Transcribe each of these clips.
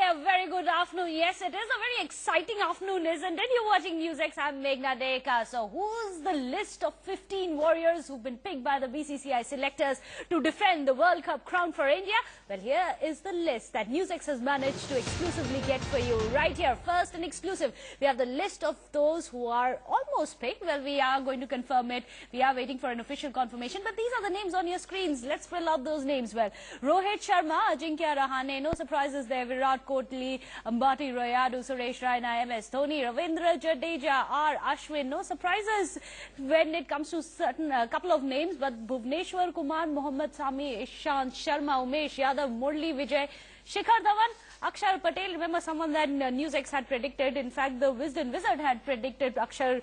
a very good afternoon. Yes, it is a very exciting afternoon, isn't it? You're watching Newsx. I'm Meghna Deka. So, who's the list of 15 warriors who've been picked by the BCCI selectors to defend the World Cup crown for India? Well, here is the list that Newsx has managed to exclusively get for you right here. First and exclusive, we have the list of those who are almost picked. Well, we are going to confirm it. We are waiting for an official confirmation, but these are the names on your screens. Let's fill out those names well. Rohit, Sharma, Ajinkya, Rahane, no surprises there. Virat, Kohli, Ambati, Rayudu, Suresh, Raina, MS, Dhoni, Ravindra, Jadeja, Ashwin, no surprises when it comes to certain couple of names, but Bhuvneshwar, Kumar, Mohammed, Shami, Ishant, Sharma, Umesh, Yadav, Vijay, Shikhar, Dhawan, Axar, Patel. Remember someone that Newsx had predicted. In fact, the Wisdom Wizard had predicted Axar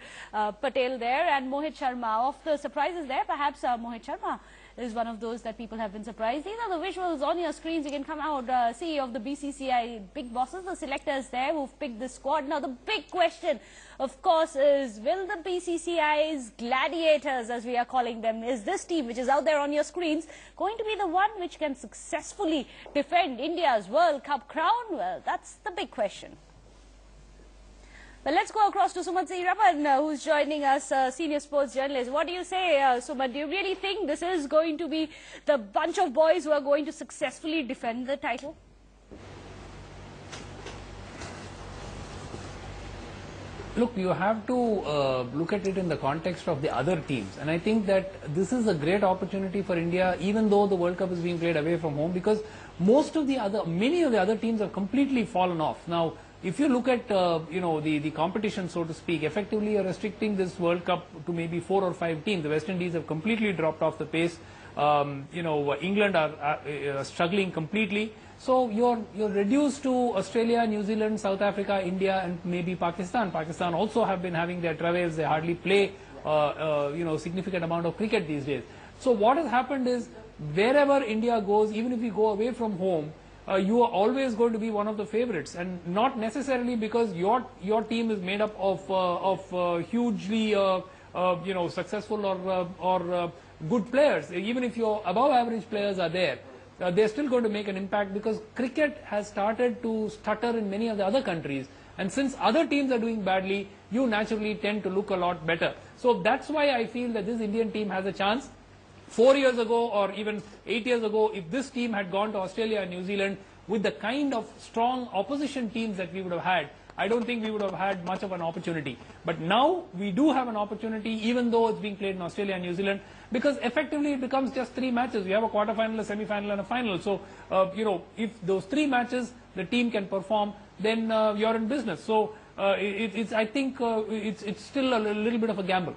Patel there, and Mohit Sharma. Of the surprises there, perhaps Mohit Sharma is one of those that people have been surprised. These are the visuals on your screens. You can come out, see of the BCCI big bosses, the selectors there who've picked the squad. Now, the big question, of course, is will the BCCI's gladiators, as we are calling them, is this team which is out there on your screens going to be the one which can successfully defend India's World Cup crown? Well, that's the big question. Well, let's go across to Suman Raman, who's joining us, senior sports journalist. What do you say, Suman? Do you really think this is going to be the bunch of boys who are going to successfully defend the title? Look, you have to look at it in the context of the other teams. And I think that this is a great opportunity for India, even though the World Cup is being played away from home, because many of the other teams have completely fallen off. Now, if you look at, the competition, so to speak, effectively you're restricting this World Cup to maybe 4 or 5 teams. The West Indies have completely dropped off the pace. England are struggling completely. So you're reduced to Australia, New Zealand, South Africa, India, and maybe Pakistan. Pakistan also have been having their travails. They hardly play, significant amount of cricket these days. So what has happened is, wherever India goes, even if we go away from home, you are always going to be one of the favorites, and not necessarily because your team is made up of hugely successful or good players. Even if your above average players are there, they're still going to make an impact, because cricket has started to stutter in many of the other countries, and since other teams are doing badly, you naturally tend to look a lot better. So that's why I feel that this Indian team has a chance. 4 years ago or even 8 years ago, if this team had gone to Australia and New Zealand with the kind of strong opposition teams that we would have had, I don't think we would have had much of an opportunity. But now we do have an opportunity, even though it's being played in Australia and New Zealand, because effectively it becomes just 3 matches. We have a quarter-final, a semi-final and a final. So, if those 3 matches the team can perform, then you're in business. So, I think it's still a little bit of a gamble.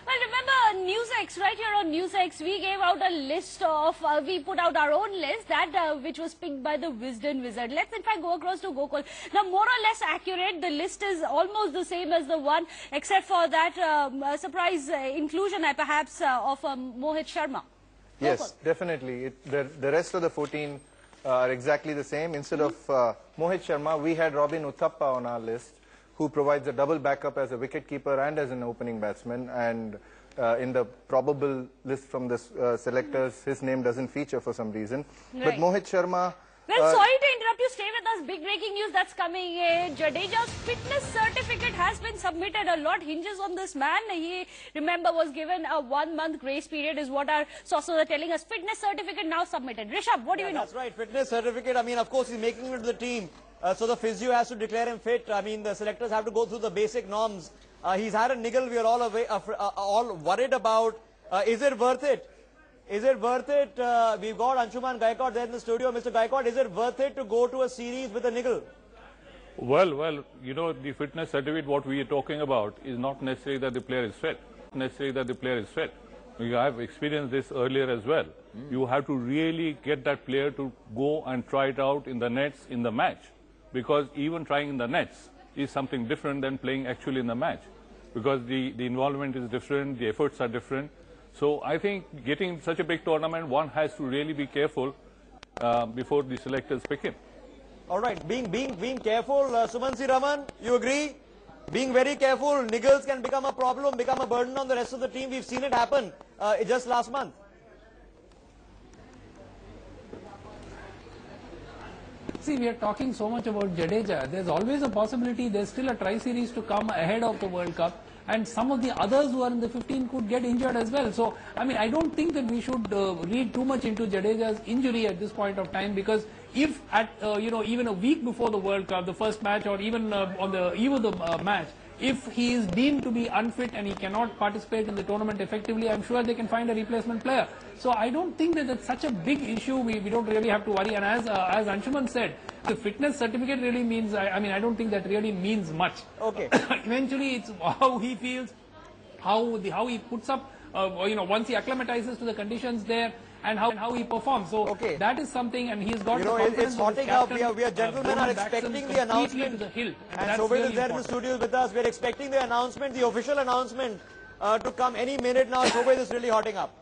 Well, remember Newsx, right here on Newsx, we gave out a list of, we put out our own list that which was picked by the Wisdom Wizard. Let's in fact go across to Gokul. Now, more or less accurate, the list is almost the same as the one, except for that surprise inclusion perhaps of Mohit Sharma. Yes, definitely. The rest of the 14 are exactly the same. Instead of Mohit Sharma, we had Robin Uthappa on our list, who provides a double backup as a wicketkeeper and as an opening batsman. And in the probable list from the selectors, his name doesn't feature for some reason. Right. But Mohit Sharma... Well, sorry to interrupt you. Stay with us. Big breaking news that's coming in. Jadeja's fitness certificate has been submitted. A lot hinges on this man. He, remember, was given a 1-month grace period is what our sources are telling us. Fitness certificate now submitted. Rishabh, what do you know? That's right. Fitness certificate. I mean, of course, he's making it to the team. So the physio has to declare him fit. I mean, the selectors have to go through the basic norms. He's had a niggle. We are all worried about. Is it worth it? Is it worth it? We've got Anshuman Gaikwad there in the studio. Mr. Gaikwad, is it worth it to go to a series with a niggle? Well, the fitness certificate, what we are talking about is not necessarily that the player is fit. You have experienced this earlier as well. You have to really get that player to go and try it out in the nets in the match. Because even trying in the nets is something different than playing actually in the match. Because the involvement is different, the efforts are different. So I think getting such a big tournament, one has to really be careful before the selectors pick him. All right, being careful, Suman Raman, you agree? Being very careful, niggles can become a problem, become a burden on the rest of the team. We've seen it happen just last month. see, we are talking so much about Jadeja. There's always a possibility there's still a tri-series to come ahead of the World Cup, and some of the others who are in the 15 could get injured as well. So, I mean, I don't think that we should read too much into Jadeja's injury at this point of time, because if at, even a week before the World Cup, the first match, or even on the eve of the match, if he is deemed to be unfit and he cannot participate in the tournament effectively, I'm sure they can find a replacement player. So I don't think that that's such a big issue. We don't really have to worry. And as Anshuman said, the fitness certificate really means, I don't think that really means much. Okay. Eventually, it's how he feels, how he puts up, once he acclimatizes to the conditions there, and how he performs. So okay, that is something, and he's got the confidence. It's hotting up. We are gentlemen are expecting the announcement. To the hill. And Shobhit is there in the studio with us. We are expecting the announcement, the official announcement, to come any minute now. Shobhit is really hotting up.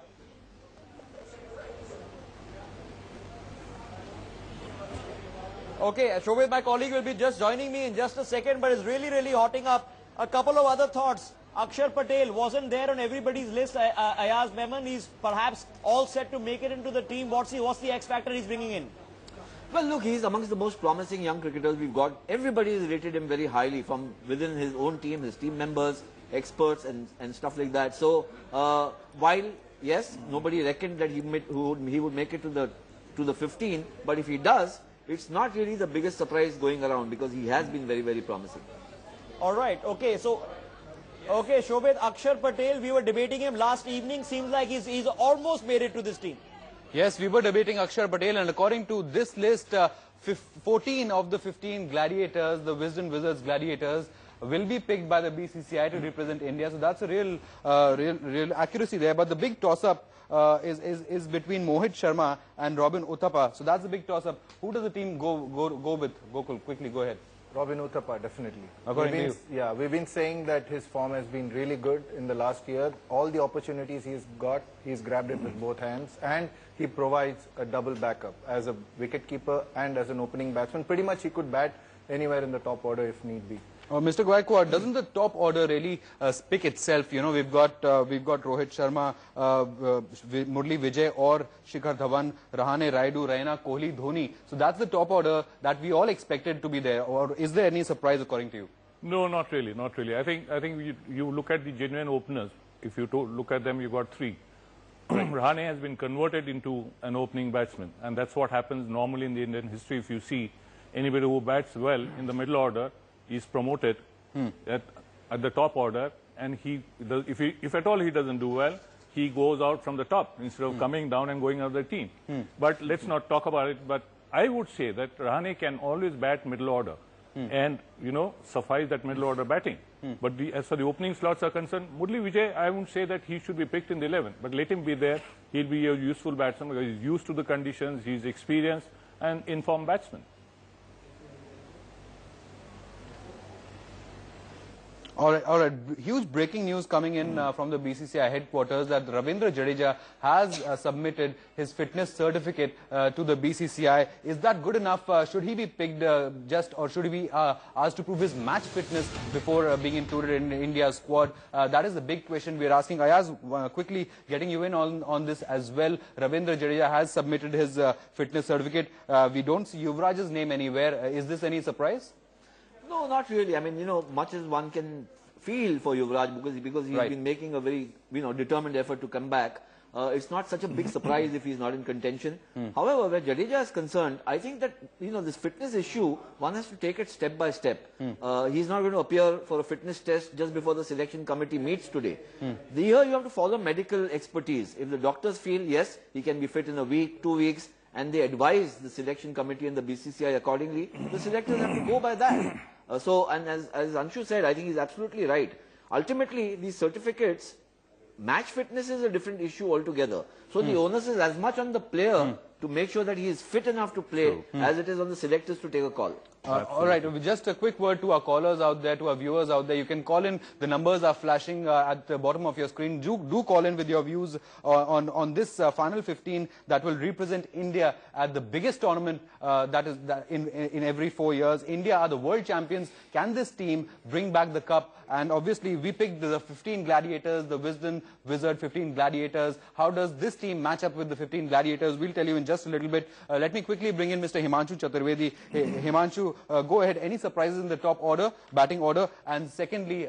Okay, Shobhit, my colleague, will be just joining me in just a second, but it's really, really hotting up. A couple of other thoughts. Axar Patel wasn't there on everybody's list. Ayaz Memon, he's perhaps all set to make it into the team. What's the X factor he's bringing in? Well, look, he's amongst the most promising young cricketers we've got. Everybody has rated him very highly from within his own team, his team members, experts and stuff like that. So, while, yes, nobody reckoned that he would make it to the 15, but if he does, it's not really the biggest surprise going around, because he has been very, very promising. All right, okay, so... Okay, Shobhit, Axar Patel, we were debating him last evening. Seems like he's almost made it to this team. Yes, we were debating Axar Patel, and according to this list, 14 of the 15 gladiators, the Wisden Wizards gladiators, will be picked by the BCCI to represent India. So that's a real accuracy there. But the big toss-up is between Mohit Sharma and Robin Uthappa. So that's the big toss-up. Who does the team go with? Gokul, quickly go ahead. Robin Uthappa, definitely. According to you? Yeah, we've been saying that his form has been really good in the last year. All the opportunities he's got, he's grabbed it with both hands, and he provides a double backup as a wicket-keeper and as an opening batsman. Pretty much he could bat anywhere in the top order if need be. Mr. Gaikwad, doesn't the top order really pick itself? You know, we've got Rohit Sharma, Murli Vijay or Shikhar Dhawan, Rahane, Rayudu, Raina, Kohli, Dhoni. So that's the top order that we all expected to be there. Or is there any surprise according to you? No, not really, not really. I think you look at the genuine openers. If you look at them, you got three. Rahane has been converted into an opening batsman, and that's what happens normally in the Indian history. If you see anybody who bats well in the middle order is promoted at the top order, and if at all he doesn't do well, he goes out from the top instead of coming down and going out of the team. But let's not talk about it. But I would say that Rahane can always bat middle order and, suffice that middle order batting. But as for the opening slots are concerned, Murli Vijay, I wouldn't say that he should be picked in the 11, but let him be there. He'll be a useful batsman because he's used to the conditions, he's experienced and informed batsman. All right. Huge breaking news coming in from the BCCI headquarters that Ravindra Jadeja has submitted his fitness certificate to the BCCI. Is that good enough? Should he be picked or should he be asked to prove his match fitness before being included in India's squad? That is the big question we are asking. Ayaz, quickly getting you in on this as well. Ravindra Jadeja has submitted his fitness certificate. We don't see Yuvraj's name anywhere. Is this any surprise? No, not really. I mean, much as one can feel for Yuvraj because he's been making a very, determined effort to come back. It's not such a big surprise if he's not in contention. However, where Jadeja is concerned, I think that, this fitness issue, one has to take it step by step. He's not going to appear for a fitness test just before the selection committee meets today. Here you have to follow medical expertise. If the doctors feel, yes, he can be fit in a week, 2 weeks, and they advise the selection committee and the BCCI accordingly, the selectors have to go by that. And as Anshu said, I think he's absolutely right. Ultimately, these certificates, match fitness is a different issue altogether. So the onus is as much on the player to make sure that he is fit enough to play as it is on the selectors to take a call. All right, just a quick word to our callers out there, to our viewers out there. You can call in. The numbers are flashing at the bottom of your screen. Do call in with your views on this final 15 that will represent India at the biggest tournament in every 4 years. India are the world champions. Can this team bring back the cup? And obviously, we picked the 15 gladiators, the Wisdom Wizard 15 gladiators. How does this team match up with the 15 gladiators? We'll tell you in just a little bit. Let me quickly bring in Mr. Himanshu Chaturvedi. Himanshu, go ahead. Any surprises in the top order, batting order? And secondly,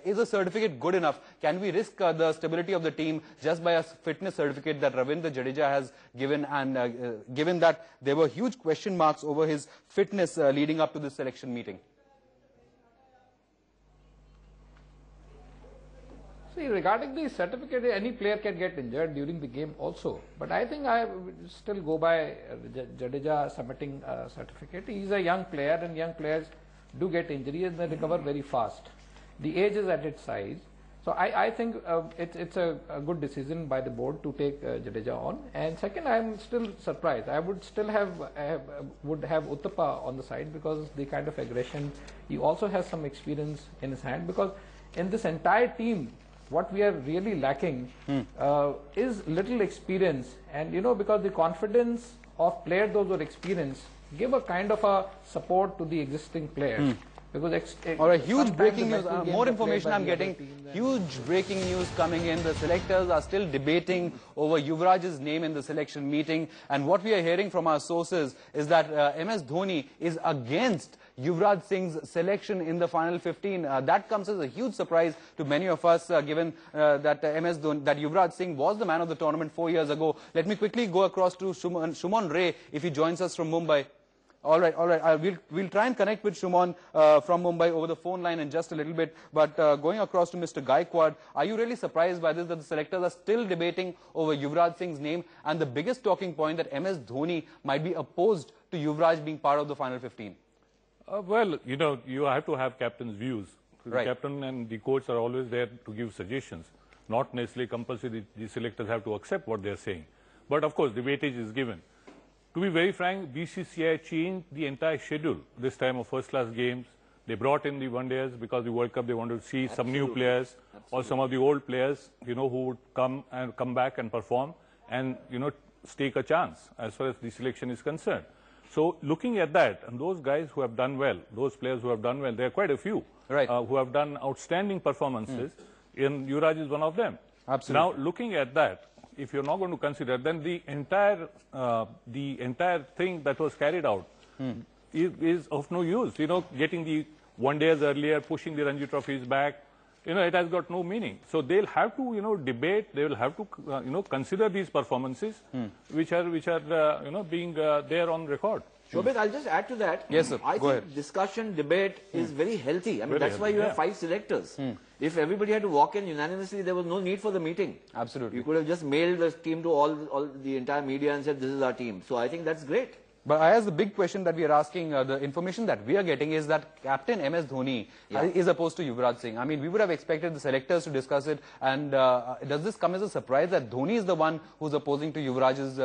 is a certificate good enough? Can we risk the stability of the team just by a fitness certificate that Ravindra Jadeja has given? And given that there were huge question marks over his fitness leading up to this selection meeting. See, regarding the certificate, any player can get injured during the game also. But I think I would still go by Jadeja submitting a certificate. He's a young player, and young players do get injuries and they recover very fast. The age is at its size. So I think it's a good decision by the board to take Jadeja on. And second, I'm still surprised. I would still have Uthappa on the side because the kind of aggression, he also has some experience in his hand. Because in this entire team, what we are really lacking is little experience, and because the confidence of players, those who are experienced, give a kind of a support to the existing players. Because all right, huge breaking news. More information I'm getting. Huge breaking news coming in. The selectors are still debating over Yuvraj's name in the selection meeting. And what we are hearing from our sources is that MS Dhoni is against Yuvraj Singh's selection in the final 15. That comes as a huge surprise to many of us, given that Yuvraj Singh was the man of the tournament 4 years ago. Let me quickly go across to Shumon Ray if he joins us from Mumbai. All right. We'll try and connect with Shumon from Mumbai over the phone line in just a little bit. But going across to Mr. Gaikwad, are you really surprised by this, that the selectors are still debating over Yuvraj Singh's name? And the biggest talking point that MS Dhoni might be opposed to Yuvraj being part of the final 15. Well, you have to have captain's views. Right. The captain and the coach are always there to give suggestions. Not necessarily compulsory the selectors have to accept what they're saying. But of course, the weightage is given. To be very frank, BCCI changed the entire schedule this time of first-class games. They brought in the one-days because the World Cup, they wanted to see some new players or some of the old players, who would come back and perform and, stake a chance as far as the selection is concerned. So looking at that, and those guys who have done well, those players who have done well, there are quite a few who have done outstanding performances, and Yuvraj is one of them. Absolutely. Now, looking at that, if you're not going to consider, then the entire thing that was carried out is of no use. Getting the one-days earlier, pushing the Ranji trophies back, it has got no meaning. So they'll have to, debate. They will have to, consider these performances, which are being there on record. Shobit, I'll just add to that. Yes, sir. I think discussion, debate is very healthy. I mean, that's why you have 5 selectors. If everybody had to walk in unanimously, there was no need for the meeting. Absolutely. You could have just mailed the team to all the entire media and said, this is our team. So I think that's great. But as the big question that we are asking, the information that we are getting is that Captain MS Dhoni is opposed to Yuvraj Singh. I mean, we would have expected the selectors to discuss it. And does this come as a surprise that Dhoni is the one who's opposing to Yuvraj's,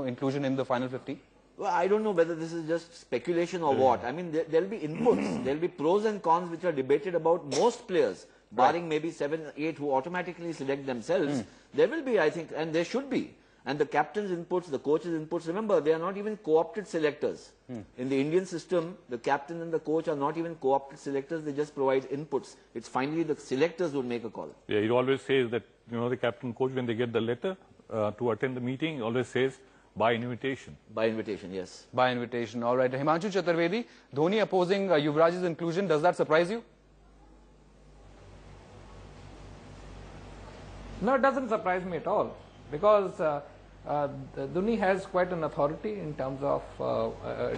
inclusion in the final 50? Well, I don't know whether this is just speculation or what. I mean, there'll be inputs. There'll be pros and cons which are debated about most players, barring maybe 7, 8 who automatically select themselves. There will be, I think, and there should be. And the captain's inputs, the coach's inputs, remember, they are not even co-opted selectors. In the Indian system, the captain and the coach are not even co-opted selectors, they just provide inputs. It's finally the selectors who make a call. Yeah, he always says that, the captain coach, when they get the letter to attend the meeting, he always says, by invitation. By invitation, yes. By invitation, all right. Himanshu Chaturvedi, Dhoni opposing Yuvraj's inclusion, does that surprise you? No, it doesn't surprise me at all, because Dhoni has quite an authority in terms of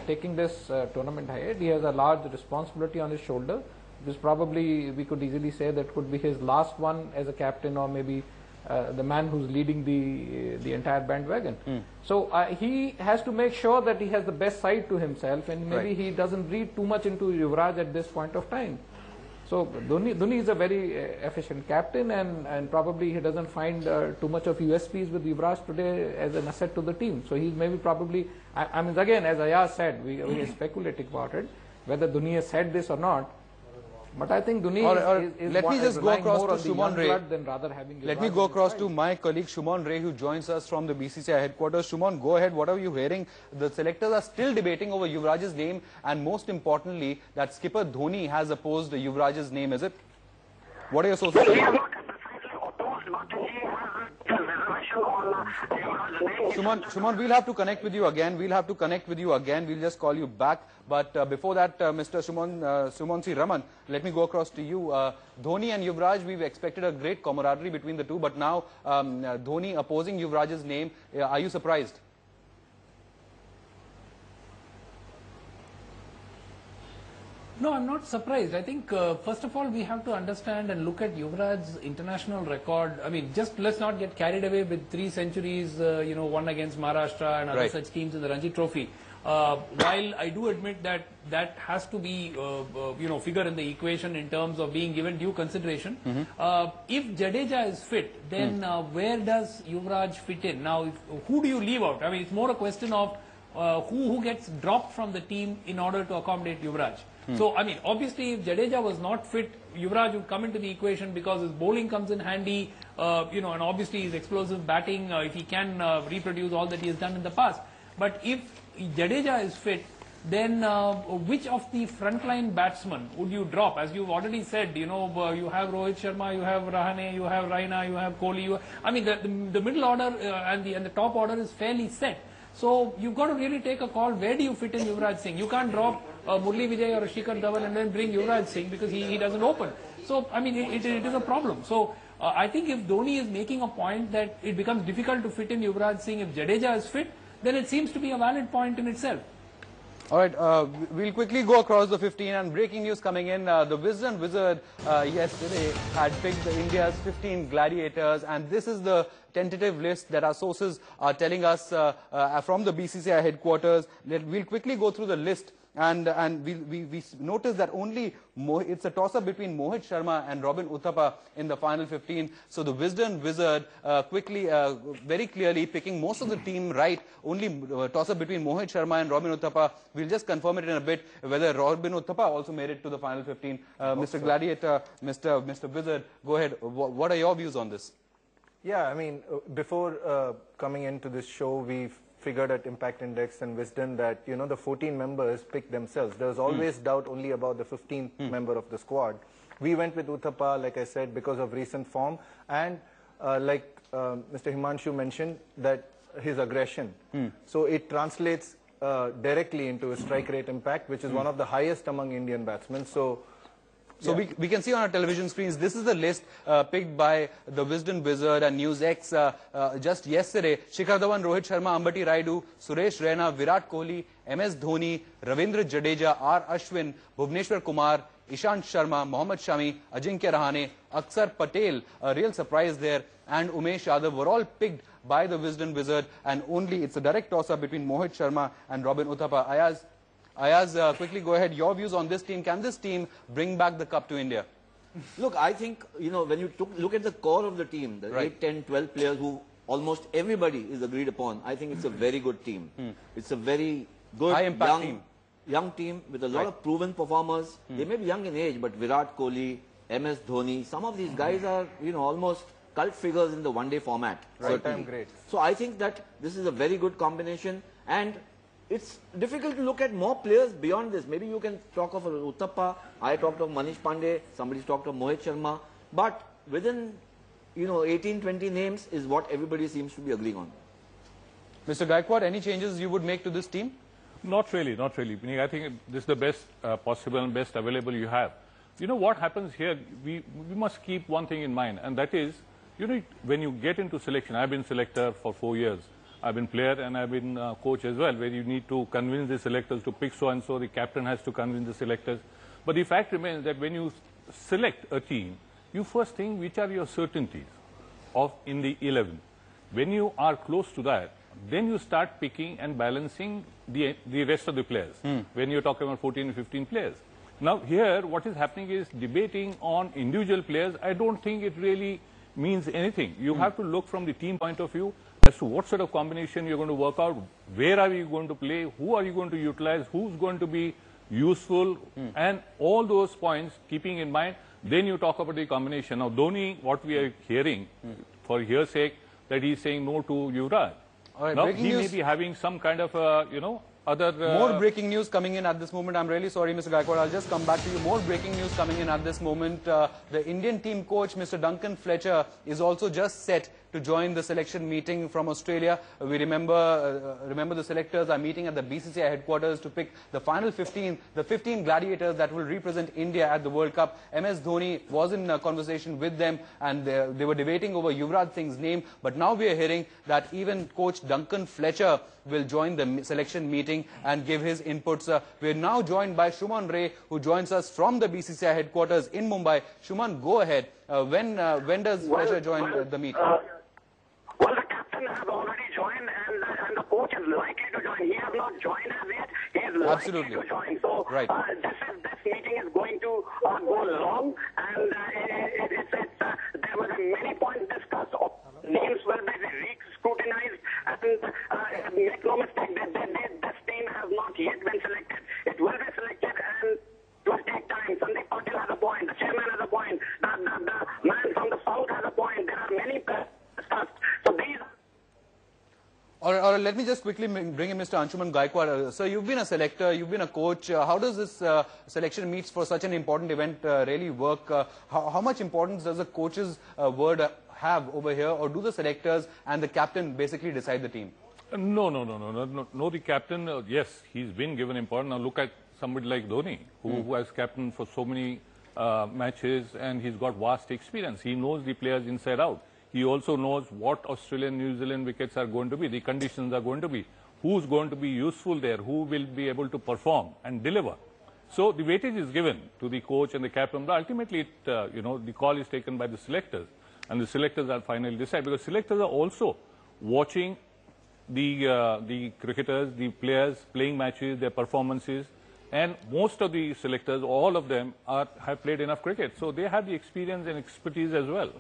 taking this tournament ahead. He has a large responsibility on his shoulder, because probably we could easily say that could be his last one as a captain, or maybe the man who's leading the entire bandwagon. So he has to make sure that he has the best side to himself, and maybe he doesn't read too much into Yuvraj at this point of time. So Dhoni is a very efficient captain, and probably he doesn't find too much of USPs with Yuvraj today as an asset to the team. So he's maybe probably, I mean, again, as Ayaz said, we are speculating about it, whether Dhoni has said this or not. But I think Dhoni is let me just go across to Shumon Ray. Than rather having Let me go across to my colleague Shumon Ray, who joins us from the BCCI headquarters. Shumon, go ahead. What are you hearing? The selectors are still debating over Yuvraj's name, and most importantly, that skipper Dhoni has opposed Yuvraj's name. Is it? What are your sources? Shumon, we'll have to connect with you again. We'll just call you back. But before that, Mr. Shumon C. Raman, let me go across to you. Dhoni and Yuvraj, we've expected a great camaraderie between the two. But now, Dhoni opposing Yuvraj's name, are you surprised? No, I'm not surprised. I think, first of all, we have to understand and look at Yuvraj's international record. I mean, just let's not get carried away with 3 centuries, one against Maharashtra and other such teams in the Ranji Trophy. While I do admit that that has to be, figure in the equation in terms of being given due consideration. If Jadeja is fit, then where does Yuvraj fit in? Now, who do you leave out? I mean, it's more a question of who gets dropped from the team in order to accommodate Yuvraj. So, I mean, obviously, if Jadeja was not fit, Yuvraj would come into the equation because his bowling comes in handy, and obviously his explosive batting, if he can reproduce all that he has done in the past. But if Jadeja is fit, then which of the frontline batsmen would you drop? As you've already said, you have Rohit Sharma, you have Rahane, you have Raina, you have Kohli. I mean, the middle order and the top order is fairly set. So you've got to really take a call. Where do you fit in Yuvraj Singh? You can't drop Murli Vijay or Shikhar Dhawan and then bring Yuvraj Singh because he doesn't open. So, I mean, it is a problem. So, I think if Dhoni is making a point that it becomes difficult to fit in Yuvraj Singh if Jadeja is fit, then it seems to be a valid point in itself. All right, we'll quickly go across the 15 and breaking news coming in. The Wisdom Wizard yesterday had picked India's 15 gladiators, and this is the tentative list that our sources are telling us from the BCCI headquarters. We'll quickly go through the list. And we noticed that only it's a toss-up between Mohit Sharma and Robin Uthappa in the final 15. So the Wisdom Wizard quickly, very clearly picking most of the team right. Only toss-up between Mohit Sharma and Robin Uthappa. We'll just confirm it in a bit whether Robin Uthappa also made it to the final 15. Mr. Gladiator, Mr. Wizard, go ahead. What are your views on this? Yeah, I mean, before coming into this show, we've figured at Impact Index and Wisdom that, the 14 members picked themselves. There was always doubt only about the 15th member of the squad. We went with Uthappa, like I said, because of recent form. And like Mr. Himanshu mentioned, that his aggression. So it translates directly into a strike rate impact, which is one of the highest among Indian batsmen. So we can see on our television screens, this is the list picked by the Wisdom Wizard and NewsX just yesterday. Shikhar Dhawan, Rohit Sharma, Ambati, Rayudu, Suresh, Raina, Virat Kohli, MS Dhoni, Ravindra, Jadeja, R. Ashwin, Bhuvneshwar, Kumar, Ishant Sharma, Mohammed, Shami, Ajinkya, Rahane, Axar, Patel, a real surprise there, and Umesh, Yadav were all picked by the Wisdom Wizard, and only it's a direct toss-up between Mohit Sharma and Robin Uthappa. Ayaz, quickly go ahead. Your views on this team. Can this team bring back the cup to India? Look, I think, when you look at the core of the team, the 8, 10, 12 players who almost everybody is agreed upon, I think it's a very good team. It's a very good, young team with a lot of proven performers. They may be young in age, but Virat Kohli, MS Dhoni, some of these guys are, almost cult figures in the one-day format. Great. So I think that this is a very good combination, and it's difficult to look at more players beyond this. Maybe you can talk of Uthappa, I talked of Manish Pandey, somebody's talked of Mohit Sharma, but within 18, 20 names is what everybody seems to be agreeing on. Mr. Gaikwad, any changes you would make to this team? Not really. I think this is the best possible and best available you have. What happens here, we must keep one thing in mind, and that is, when you get into selection, I've been selector for 4 years. I've been player and I've been coach as well, where you need to convince the selectors to pick so-and-so, the captain has to convince the selectors. But the fact remains that when you select a team, you first think which are your certainties in the 11. When you are close to that, then you start picking and balancing the rest of the players, when you're talking about 14 or 15 players. Now here what is happening is debating on individual players. I don't think it really means anything. You have to look from the team point of view as to what sort of combination you're going to work out, where are you going to play, who are you going to utilize, who's going to be useful, and all those points keeping in mind, then you talk about the combination. Now Dhoni, what we are hearing, for hearsay sake, that he's saying no to Yuvraj. Right, now he may be having some kind of, other... More breaking news coming in at this moment. I'm really sorry, Mr. Gaikwad. I'll just come back to you. More breaking news coming in at this moment. The Indian team coach, Mr. Duncan Fletcher, is also just set to join the selection meeting from Australia. We remember the selectors are meeting at the BCCI headquarters to pick the final 15, the 15 gladiators that will represent India at the World Cup. MS Dhoni was in conversation with them, and they were debating over Yuvraj Singh's name. But now we are hearing that even coach Duncan Fletcher will join the selection meeting and give his inputs. We are now joined by Shuman Ray, who joins us from the BCCI headquarters in Mumbai. Shuman, go ahead. When does Fletcher join the meeting? Well, the captain has already joined, and the coach is likely to join. He has not joined as yet. He is likely to join. So right. This meeting is going to go long, and there were many points discussed. Names will be re-scrutinized, and make no mistake, this team has not yet been selected. It will be selected, and it will take time. Sandeep Patel has a point. The chairman has a point. The man from the south has a point. There are many players. So these. Or let me just quickly bring in Mr. Anshuman Gaikwad. So you've been a selector, you've been a coach. How does this selection meets for such an important event really work? How much importance does the coach's word have over here, or do the selectors and the captain basically decide the team? No. The captain, yes, he's been given importance. Now look at somebody like Dhoni, who has captained for so many matches, and he's got vast experience. He knows the players inside out. He also knows what Australian, New Zealand wickets are going to be, the conditions are going to be, who's going to be useful there, who will be able to perform and deliver. So the weightage is given to the coach and the captain, but ultimately, the call is taken by the selectors, and the selectors are finally decide, because selectors are also watching the cricketers, the players playing matches, their performances, and most of the selectors, all of them, have played enough cricket, so they have the experience and expertise as well.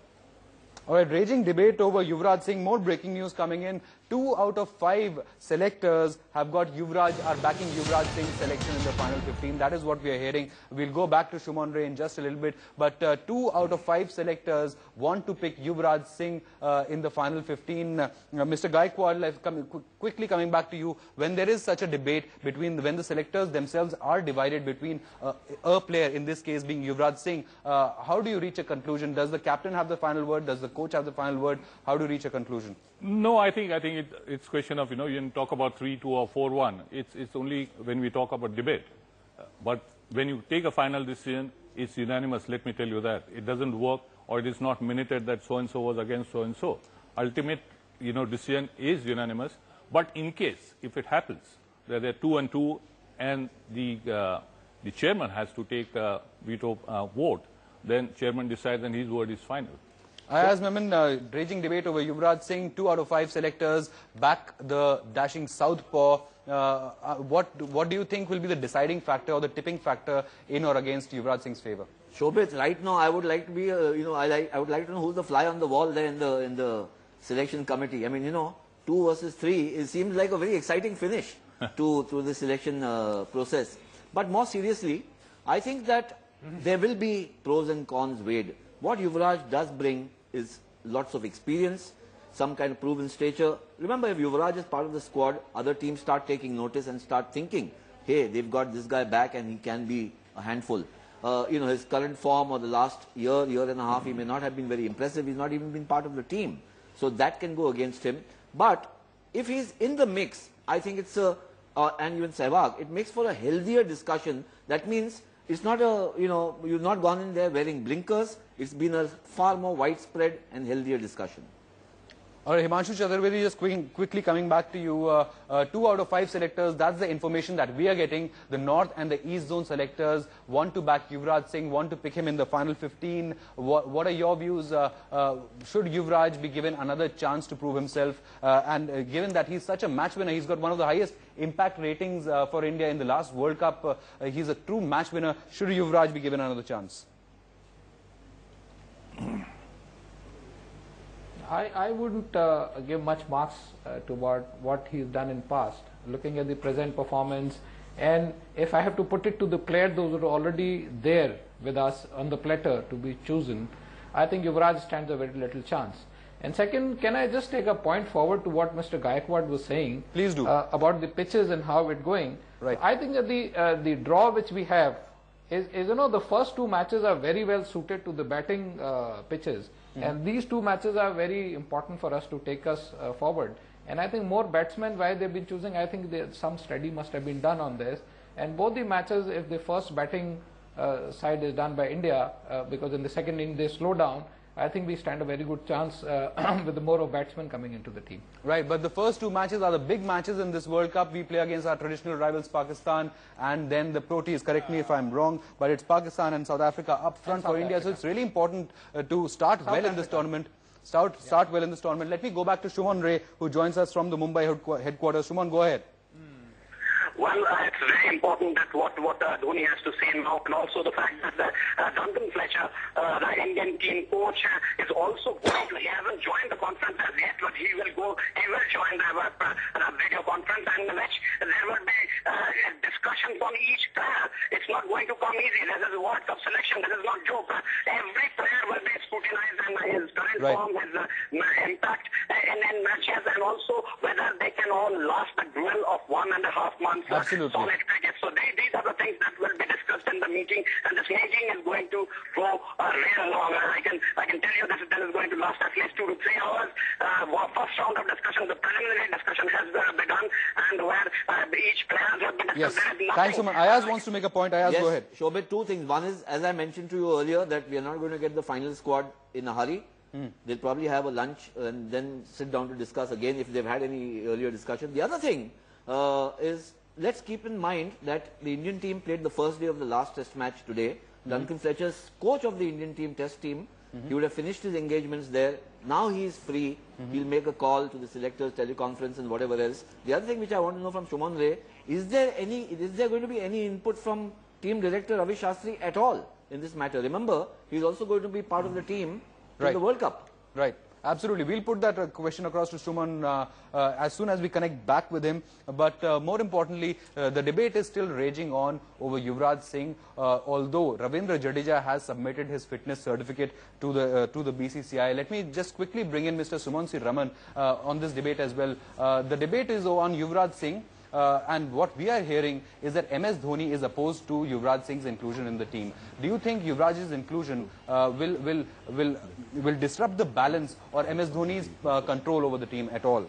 All right, raging debate over Yuvraj Singh. More breaking news coming in. 2 out of 5 selectors have got are backing Yuvraj Singh's selection in the final 15. That is what we are hearing. We'll go back to Shuman Ray in just a little bit. But 2 out of 5 selectors want to pick Yuvraj Singh in the final 15. Mr. Gaikwad, quickly coming back to you. When there is such a debate when the selectors themselves are divided between a player, in this case being Yuvraj Singh, how do you reach a conclusion? Does the captain have the final word? Does the coach have the final word? How do you reach a conclusion? No, I think it's question of, you can talk about 3-2 or 4-1. It's only when we talk about debate. But when you take a final decision, it's unanimous, let me tell you that. It doesn't work, or it is not minuted that so-and-so was against so-and-so. Ultimate, decision is unanimous. But in case, if it happens, that they're 2-2, and the chairman has to take a veto vote, then chairman decides and his word is final. As Mohammed, raging debate over Yuvraj Singh, 2 out of 5 selectors back the dashing southpaw. What do you think will be the deciding factor or the tipping factor in or against Yuvraj Singh's favour? Shobit, right now I would like to be, I would like to know who's the fly on the wall there in the selection committee. I mean, 2 versus 3, it seems like a very exciting finish to the selection process. But more seriously, I think that there will be pros and cons weighed. What Yuvraj does bring is lots of experience, some kind of proven stature. Remember, if Yuvraj is part of the squad, other teams start taking notice and start thinking, hey, they've got this guy back and he can be a handful. His current form or the last year and a half, he may not have been very impressive. He's not even been part of the team. So that can go against him. But if he's in the mix, I think it's and even Sehwag, it makes for a healthier discussion. That means it's not you've not gone in there wearing blinkers. It's been a far more widespread and healthier discussion. All right, Himanshu Chaturvedi, just quickly coming back to you. 2 out of 5 selectors, that's the information that we are getting. The North and the East Zone selectors want to back Yuvraj Singh, want to pick him in the final 15. What are your views? Should Yuvraj be given another chance to prove himself? And given that he's such a match winner, he's got one of the highest impact ratings for India in the last World Cup. He's a true match winner. Should Yuvraj be given another chance? I wouldn't give much marks to what he's done in past, looking at the present performance. And if I have to put it to the players those who are already there with us on the platter to be chosen, I think Yuvraj stands a very little chance. And second, can I just take a point forward to what Mr. Gaikwad was saying? Please do. About the pitches and how it's going. Right. I think that the draw which we have is the first 2 matches are very well suited to the batting pitches. And these 2 matches are very important for us to take us forward. And I think more batsmen, why they've been choosing, I think some study must have been done on this. And both the matches, if the first batting side is done by India, because in the second inning they slow down, I think we stand a very good chance with the more of batsmen coming into the team. Right, but the first 2 matches are the big matches in this World Cup. We play against our traditional rivals Pakistan and then the Proteas. Correct me if I'm wrong, but it's Pakistan and South Africa up front for India. So it's really important to start well in this tournament. Start well in this tournament. Let me go back to Shuman Ray, who joins us from the Mumbai headquarters. Shuman, go ahead. Well, it's very important that what Dhoni has to say now, and also the fact that Duncan Fletcher, the Indian team coach, is also going to, he hasn't joined the conference as yet, but he will join the video conference, and which there will be discussions on each player. It's not going to come easy. This is a World Cup selection. This is not joke. Every player will be scrutinized and his current form, his impact in matches, and also whether they can all last the duel of 1.5 months. Absolutely. Solid cricket. So these are the things that will be discussed in the meeting, and this meeting is going to go real long. I can tell you this is going to last at least 2 to 3 hours. First round of discussion, the preliminary discussion has begun, and where each player has been discussed. Yes. Thanks so much. Ayaz wants to make a point. Ayaz, yes, go ahead. Shobit, 2 things. One is, as I mentioned to you earlier, that we are not going to get the final squad in a hurry. They'll probably have a lunch and then sit down to discuss again if they've had any earlier discussion. The other thing is, let's keep in mind that the Indian team played the first day of the last test match today. Duncan Fletcher's coach of the Indian team test team, he would have finished his engagements there. Now he is free. He'll make a call to the selectors, teleconference and whatever else. The other thing which I want to know from Shuman Ray, is there going to be any input from team director Ravi Shastri at all in this matter? Remember, he's also going to be part of the team in the World Cup. Right. Absolutely. We'll put that question across to Shuman as soon as we connect back with him. But more importantly, the debate is still raging on over Yuvraj Singh, although Ravindra Jadeja has submitted his fitness certificate to the BCCI. Let me just quickly bring in Mr. Sumansi Raman on this debate as well. The debate is on Yuvraj Singh. And what we are hearing is that MS Dhoni is opposed to Yuvraj Singh's inclusion in the team. Do you think Yuvraj's inclusion will disrupt the balance or MS Dhoni's control over the team at all?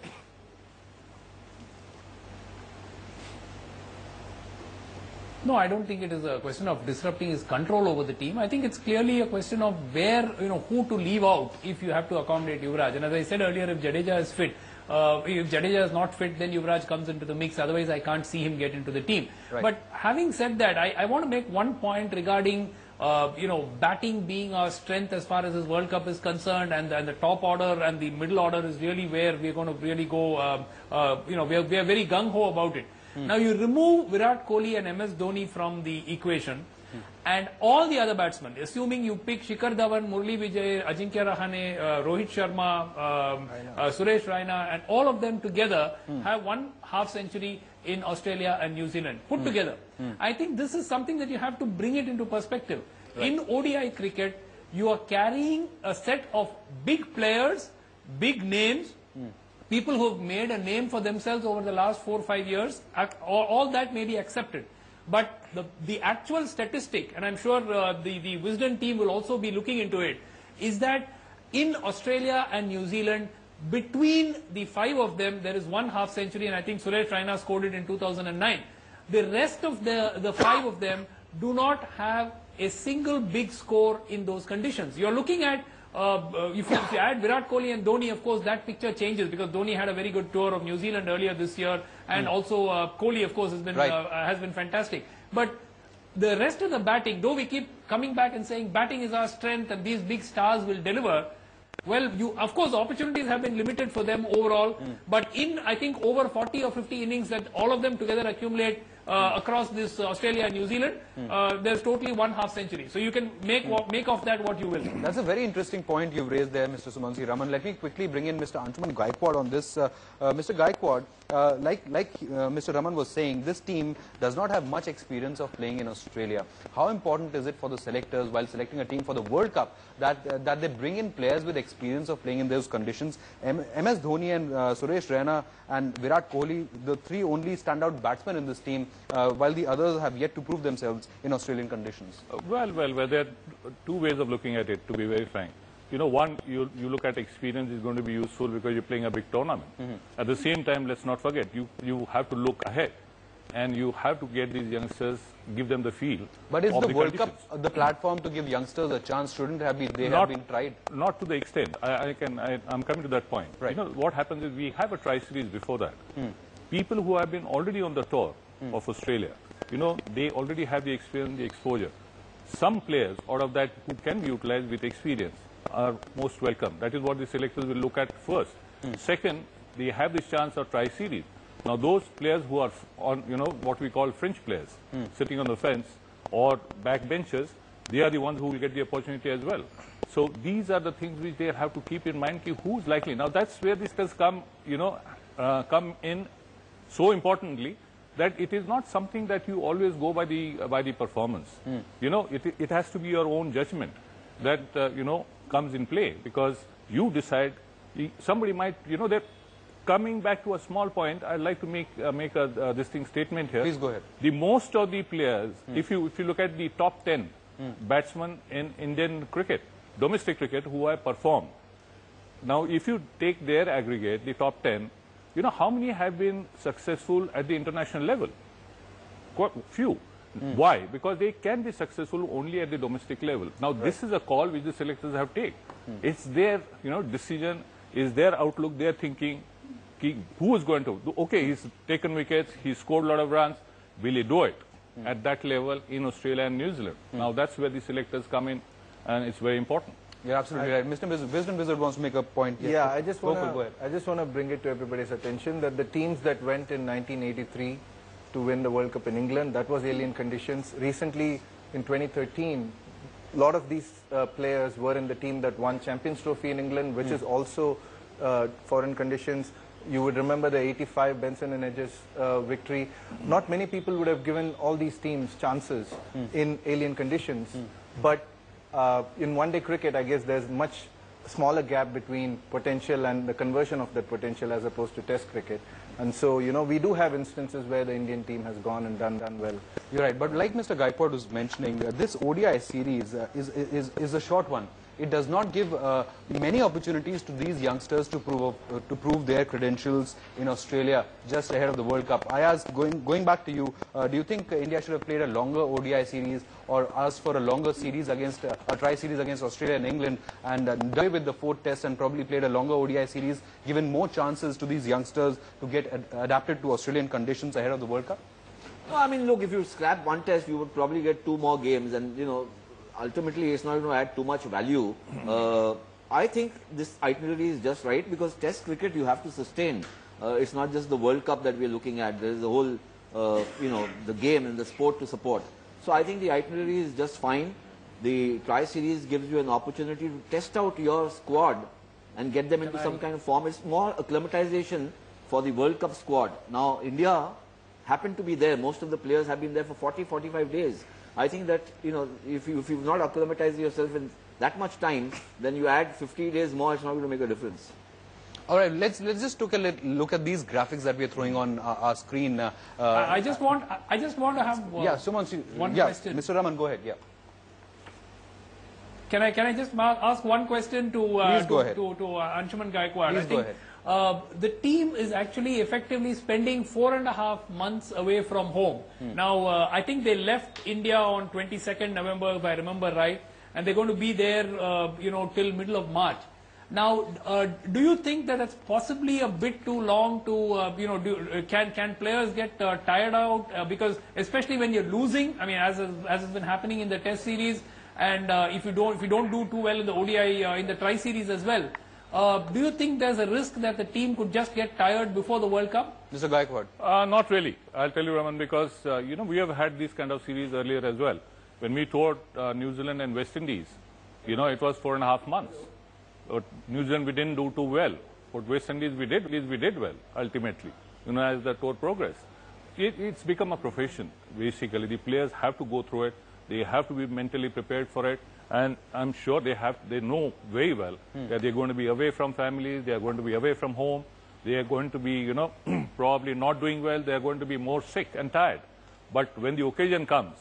No, I don't think it is a question of disrupting his control over the team. I think it's clearly a question of where, who to leave out if you have to accommodate Yuvraj. And as I said earlier, if Jadeja is fit, if Jadeja is not fit, then Yuvraj comes into the mix. Otherwise, I can't see him get into the team. Right. But having said that, I want to make one point regarding, batting being our strength as far as this World Cup is concerned, and the top order and the middle order is really where we're going to really go, we are very gung-ho about it. Now, you remove Virat Kohli and MS Dhoni from the equation, and all the other batsmen, assuming you pick Shikhar, Dhawan, Murli Vijay, Ajinkya Rahane, Rohit Sharma, Suresh, Raina, and all of them together have 1 half-century in Australia and New Zealand put together. I think this is something that you have to bring it into perspective. Right. In ODI cricket, you are carrying a set of big players, big names, people who have made a name for themselves over the last 4 or 5 years. All that may be accepted. But the actual statistic, and I'm sure the Wisdom team will also be looking into it, is that in Australia and New Zealand, between the 5 of them, there is 1 half-century, and I think Suresh Raina scored it in 2009. The rest of the 5 of them do not have a single big score in those conditions. You're looking at if you add Virat Kohli and Dhoni, of course, that picture changes because Dhoni had a very good tour of New Zealand earlier this year, and also Kohli, of course, has been fantastic. But the rest of the batting, though we keep coming back and saying batting is our strength and these big stars will deliver, well, of course, opportunities have been limited for them overall, but in, I think, over 40 or 50 innings that all of them together accumulate across this Australia and New Zealand, there's totally 1 half century. So you can make of that what you will. That's a very interesting point you've raised there, Mr. Sumansi Raman. Let me quickly bring in Mr. Anshuman Gaikwad on this. Mr. Gaikwad, like Mr. Raman was saying, this team does not have much experience of playing in Australia. How important is it for the selectors while selecting a team for the World Cup that they bring in players with experience of playing in those conditions? MS Dhoni and Suresh, Raina and Virat Kohli, the 3 only standout batsmen in this team, while the others have yet to prove themselves in Australian conditions. Well, there are 2 ways of looking at it, to be very frank. You know, one, you look at experience is going to be useful because you're playing a big tournament. At the same time, let's not forget, you have to look ahead and you have to get these youngsters, give them the feel. But is the World Cup the platform to give youngsters a chance? Shouldn't have been, have been tried? Not to the extent. I'm coming to that point. Right. You know, what happens is we have a tri-series before that. People who have been already on the tour of Australia, you know, they already have the experience, the exposure. Some players out of that who can be utilized with experience are most welcome. That is what the selectors will look at first. Second, they have this chance of tri-series. Now, those players who are on, you know, what we call fringe players, sitting on the fence or back benches, they are the ones who will get the opportunity as well. So these are the things which they have to keep in mind. Who's likely? Now, that's where this does come, you know, come in so importantly, that it is not something that you always go by the performance. You know, it has to be your own judgment that you know, comes in play, because you decide. Somebody might, you know, that coming back to a small point, I'd like to make a distinct statement here. Please go ahead. The most of the players, if you look at the top 10 batsmen in Indian cricket, domestic cricket, who have performed. Now, if you take their aggregate, the top 10, you know, how many have been successful at the international level? Quite few. Why? Because they can be successful only at the domestic level. Now, this is a call which the selectors have taken. It's their, you know, decision, is their outlook, their thinking. Who is going to? Okay, he's taken wickets, he's scored a lot of runs. Will he do it at that level in Australia and New Zealand? Now, that's where the selectors come in, and it's very important. You're absolutely right. Mr. Wisdom Wizard wants to make a point. Yeah, I just want to bring it to everybody's attention that the teams that went in 1983 to win the World Cup in England, that was alien conditions. Recently, in 2013, a lot of these players were in the team that won Champions Trophy in England, which is also foreign conditions. You would remember the 85 Benson and Hedges victory. Not many people would have given all these teams chances in alien conditions, but in one-day cricket, I guess there's much smaller gap between potential and the conversion of that potential as opposed to test cricket. And so, you know, we do have instances where the Indian team has gone and done well. You're right, but like Mr. Gaikwad was mentioning, this ODI series is a short one. It does not give many opportunities to these youngsters to prove their credentials in Australia just ahead of the World Cup. I ask, going back to you, do you think India should have played a longer ODI series or asked for a longer series against a tri-series against Australia and England and done with the 4th test and probably played a longer ODI series, given more chances to these youngsters to get adapted to Australian conditions ahead of the World Cup? No, I mean, look, if you scrap one test, you would probably get 2 more games, and you know, ultimately it's not going to add too much value. I think this itinerary is just right, because test cricket you have to sustain. It's not just the World Cup that we're looking at. There is the whole, you know, the game and the sport to support. So I think the itinerary is just fine. The tri-series gives you an opportunity to test out your squad and get them into some kind of form. It's more acclimatization for the World Cup squad. Now, India happened to be there. Most of the players have been there for 40-45 days. I think that, you know, if you've not acclimatized yourself in that much time, then you add 50 days more, it's not going to make a difference. All right, let's just take a look at these graphics that we are throwing on our screen. I just want to have one question. Mr. Raman, go ahead. Yeah. Can I just ask one question to Anshuman Gaikwad? Please go ahead. The team is actually effectively spending 4.5 months away from home. Now, I think they left India on 22nd November, if I remember right. and they're going to be there, till middle of March. Now, do you think that it's possibly a bit too long to, can players get tired out? Because especially when you're losing, I mean, as has been happening in the Test series, and if you don't do too well in the ODI, in the Tri series as well, do you think there's a risk that the team could just get tired before the World Cup? Mr. Gaikwad. Not really. I'll tell you, Raman, because we have had these kind of series earlier as well. When we toured New Zealand and West Indies, it was 4.5 months. But New Zealand we didn't do too well. But West Indies we did well ultimately. As the tour progressed, it's become a profession basically. The players have to go through it. They have to be mentally prepared for it. And I'm sure they know very well that they're going to be away from families. They are going to be away from home. They are going to be probably not doing well. They are going to be more sick and tired. But when the occasion comes,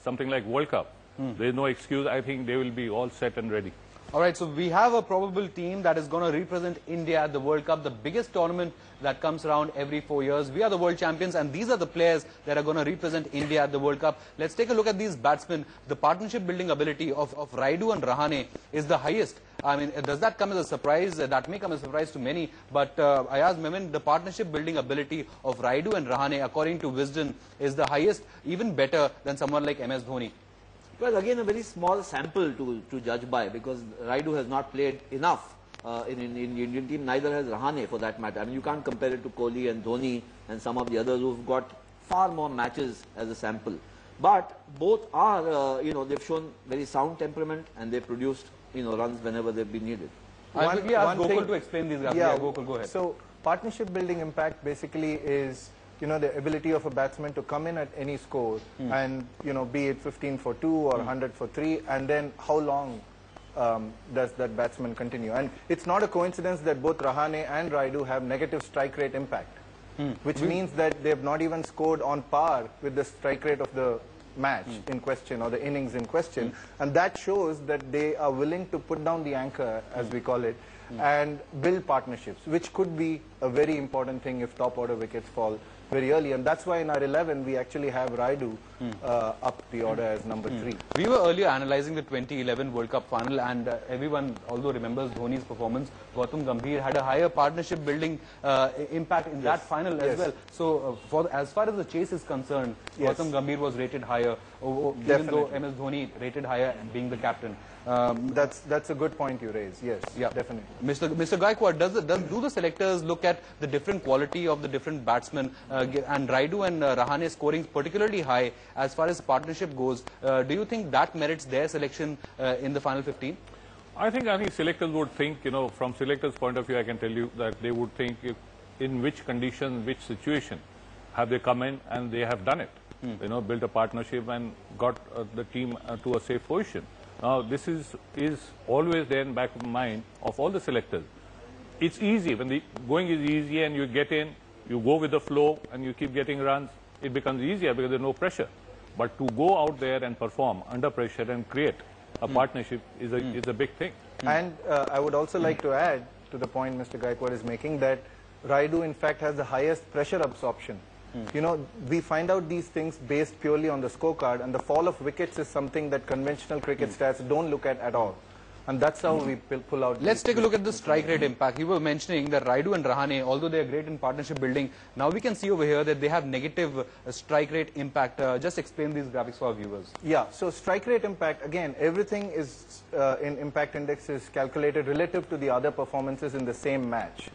something like World Cup, there is no excuse. I think they will be all set and ready. All right, so we have a probable team that is going to represent India at the World Cup, the biggest tournament that comes around every 4 years. We are the world champions, and these are the players that are going to represent India at the World Cup. Let's take a look at these batsmen. The partnership building ability of Rayudu and Rahane is the highest. I mean, does that come as a surprise? That may come as a surprise to many, but I asked Memin, the partnership building ability of Rayudu and Rahane, according to Wisden, is the highest, even better than someone like MS Dhoni. Well, again, a very small sample to judge by, because Rayudu has not played enough in the Indian team, neither has Rahane for that matter. I mean, you can't compare it to Kohli and Dhoni and some of the others who've got far more matches as a sample. But both are, they've shown very sound temperament, and they've produced, runs whenever they've been needed. One Gokul to explain these. Yeah, Gokul, go ahead. So, partnership building impact basically is the ability of a batsman to come in at any score and, be it 15 for 2 or 100 for 3, and then how long does that batsman continue. And it's not a coincidence that both Rahane and Rayudu have negative strike rate impact, which means that they have not even scored on par with the strike rate of the match in question or the innings in question. And that shows that they are willing to put down the anchor, as we call it, and build partnerships, which could be a very important thing if top order wickets fall very early. And that's why in our 11 we actually have Rayudu up the order as number 3. We were earlier analyzing the 2011 World Cup final, and everyone although remembers Dhoni's performance. Gautam Gambhir had a higher partnership building impact in that final as well. So as far as the chase is concerned, Gautam Gambhir was rated higher, even though MS Dhoni rated higher being the captain. That's a good point you raise. Yes, definitely. Mr. Gaikwad, do the selectors look at the different quality of the different batsmen, and Rayudu and Rahane scoring particularly high as far as partnership goes? Do you think that merits their selection in the final 15? I think selectors would think, from selectors' point of view, I can tell you that they would think in which condition, which situation have they come in, and they have done it. Built a partnership and got the team to a safe position. Now, this is always there in back of the mind of all the selectors. It's easy. When the going is easy and you get in, you go with the flow and you keep getting runs, it becomes easier because there's no pressure. But to go out there and perform under pressure and create a partnership is a big thing. And I would also like to add to the point Mr. Gaikwad is making that Rayudu in fact has the highest pressure absorption. We find out these things based purely on the scorecard, and the fall of wickets is something that conventional cricket stats don't look at all. And that's how we pull out. Let's take a look at the strike rate impact. You were mentioning that Rayudu and Rahane, although they are great in partnership building, now we can see over here that they have negative strike rate impact. Just explain these graphics for our viewers. Yeah, so strike rate impact, again, everything is in impact index is calculated relative to the other performances in the same match.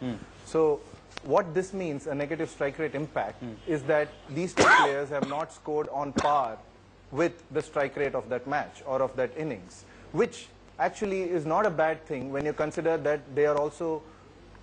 So what this means, a negative strike rate impact, is that these two players have not scored on par with the strike rate of that match or of that innings, which actually is not a bad thing when you consider that they are also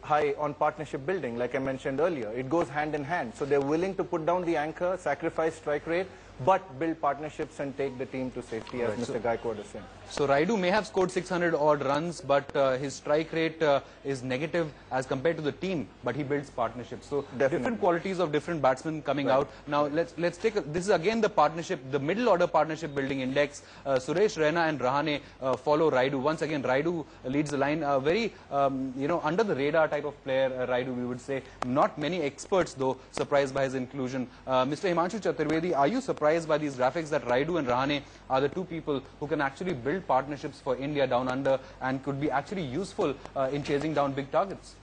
high on partnership building, like I mentioned earlier. It goes hand in hand. So they're willing to put down the anchor, sacrifice strike rate, but build partnerships and take the team to safety, as Mr. Gaikwad is saying. So Rayudu may have scored 600 odd runs, but his strike rate is negative as compared to the team, but he builds partnerships. So different qualities of different batsmen coming out. Now let's take this is again the partnership, the middle order partnership building index. Suresh, Raina and Rahane follow Rayudu. Once again, Rayudu leads the line. Very under the radar type of player, Rayudu, we would say. Not many experts though surprised by his inclusion. Mr. Himanshu Chaturvedi, are you surprised surprised by these graphics that Rayudu and Rahane are the two people who can actually build partnerships for India down under and could be actually useful in chasing down big targets.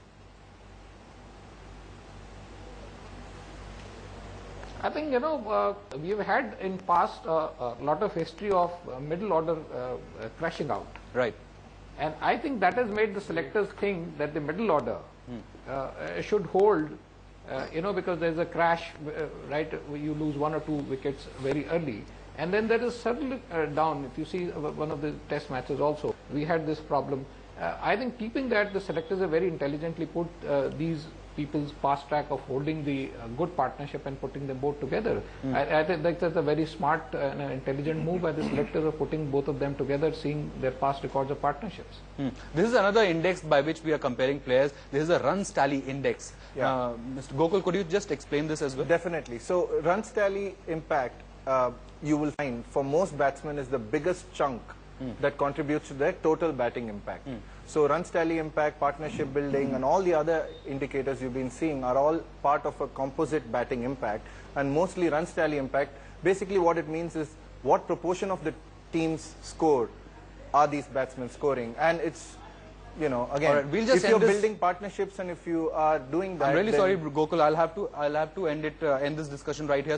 I think, you know, we have had in past a lot of history of middle order crashing out. Right. And I think that has made the selectors think that the middle order should hold, you know, because there's a crash, right, you lose 1 or 2 wickets very early. And then there is settled down. If you see one of the test matches also, we had this problem. I think keeping that, the selectors have very intelligently put these people's fast track of holding the good partnership and putting them both together. I think that's a very smart and intelligent move by the selectors of putting both of them together, seeing their past records of partnerships. This is another index by which we are comparing players. This is a runs tally index. Yeah. Mr. Gokul, could you just explain this as well? Definitely. So runs tally impact, you will find for most batsmen is the biggest chunk that contributes to their total batting impact. So runs tally impact, partnership building and all the other indicators you've been seeing are all part of a composite batting impact, and mostly runs tally impact. Basically what it means is what proportion of the team's score are these batsmen scoring, and it's, you know, again, right, we'll just if you're building partnerships and if you are doing that, I'm really sorry, Gokul, I'll have to end this discussion right here.